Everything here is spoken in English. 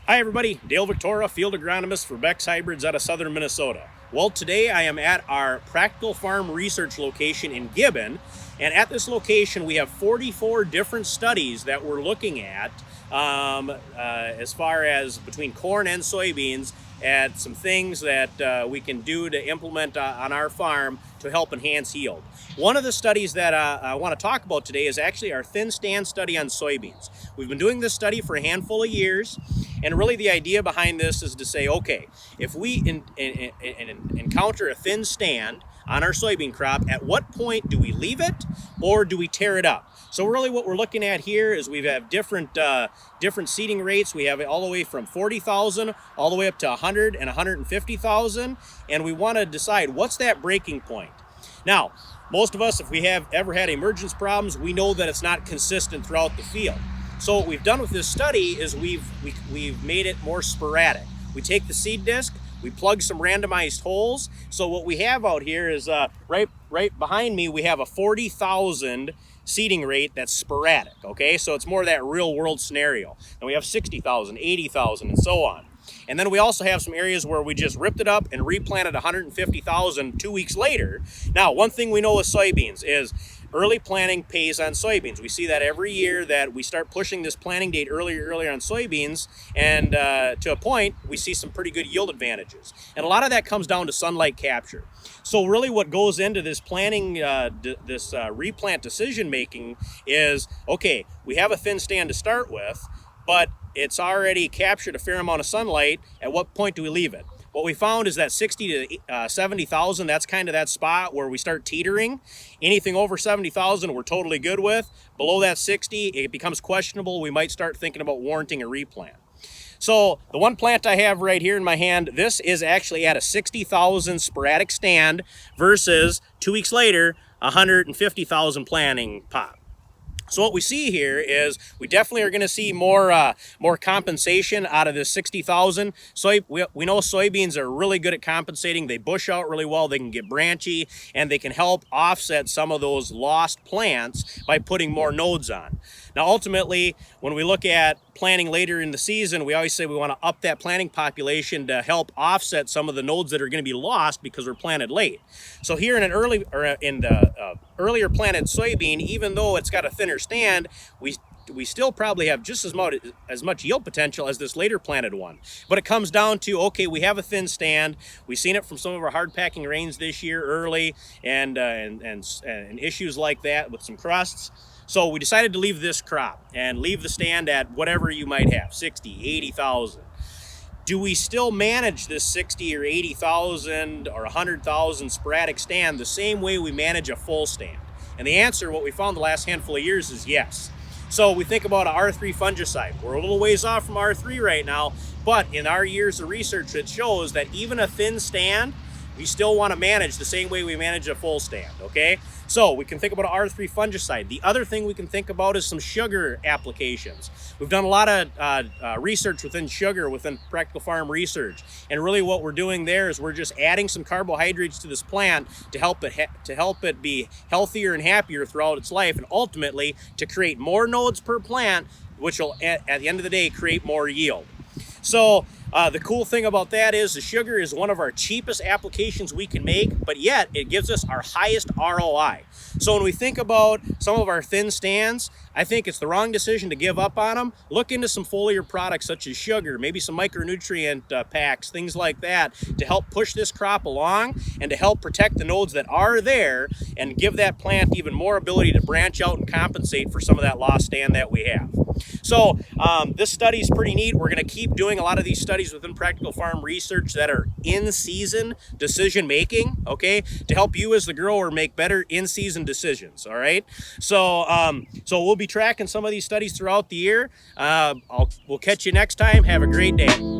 Hi everybody, Dale Victoria, field agronomist for Beck's Hybrids out of southern Minnesota. Well, today I am at our Practical Farm Research location in Gibbon, and at this location we have 44 different studies that we're looking at as far as between corn and soybeans, at some things that we can do to implement on our farm to help enhance yield. One of the studies that I want to talk about today is actually our thin stand study on soybeans. We've been doing this study for a handful of years, and really the idea behind this is to say, okay, if we encounter a thin stand on our soybean crop, at what point do we leave it or do we tear it up? So really what we're looking at here is we have different seeding rates. We have it all the way from 40,000 all the way up to 100 and 150,000, and we want to decide what's that breaking point. Now, most of us, if we have ever had emergence problems, we know that it's not consistent throughout the field. So what we've done with this study is we've made it more sporadic. We take the seed disc, we plug some randomized holes. So what we have out here is right behind me, we have a 40,000 seeding rate that's sporadic, okay? So it's more of that real world scenario. And we have 60,000, 80,000, and so on. And then we also have some areas where we just ripped it up and replanted 150,000 2 weeks later. Now, one thing we know with soybeans is early planting pays on soybeans. We see that every year that we start pushing this planting date earlier on soybeans, and to a point, we see some pretty good yield advantages. And a lot of that comes down to sunlight capture. So really what goes into this planning, replant decision making is, okay, we have a thin stand to start with, but it's already captured a fair amount of sunlight. At what point do we leave it? What we found is that 60 to 70,000, that's kind of that spot where we start teetering. Anything over 70,000 we're totally good with. Below that 60, it becomes questionable. We might start thinking about warranting a replant. So the one plant I have right here in my hand, this is actually at a 60,000 sporadic stand versus 2 weeks later, 150,000 planting pop. So what we see here is we definitely are going to see more compensation out of this 60,000. We know soybeans are really good at compensating. They bush out really well. They can get branchy, and they can help offset some of those lost plants by putting more nodes on. Now, ultimately, when we look at planting later in the season, we always say we want to up that planting population to help offset some of the nodes that are going to be lost because we're planted late. So here in the earlier planted soybean, even though it's got a thinner stand, we still probably have just as much yield potential as this later planted one. But it comes down to, okay, we have a thin stand. We've seen it from some of our hard packing rains this year early, and issues like that with some crusts. So we decided to leave this crop and leave the stand at whatever you might have, 60, 80,000. Do we still manage this 60 or 80,000 or 100,000 sporadic stand the same way we manage a full stand? And the answer, what we found the last handful of years, is yes. So we think about an R3 fungicide. We're a little ways off from R3 right now, but in our years of research, it shows that even a thin stand, we still want to manage the same way we manage a full stand, okay? So we can think about an R3 fungicide. The other thing we can think about is some sugar applications. We've done a lot of research within sugar, within Practical Farm Research. And really what we're doing there is we're just adding some carbohydrates to this plant to help it be healthier and happier throughout its life, and ultimately to create more nodes per plant, which will, at the end of the day, create more yield. So the cool thing about that is the sugar is one of our cheapest applications we can make, but yet it gives us our highest ROI. So when we think about some of our thin stands, I think it's the wrong decision to give up on them. Look into some foliar products such as sugar, maybe some micronutrient packs, things like that, to help push this crop along and to help protect the nodes that are there and give that plant even more ability to branch out and compensate for some of that lost stand that we have. So this study is pretty neat. We're going to keep doing a lot of these studies within Practical Farm Research that are in-season decision making, okay, to help you as the grower make better in-season decisions, all right? So we'll be tracking some of these studies throughout the year. We'll catch you next time. Have a great day.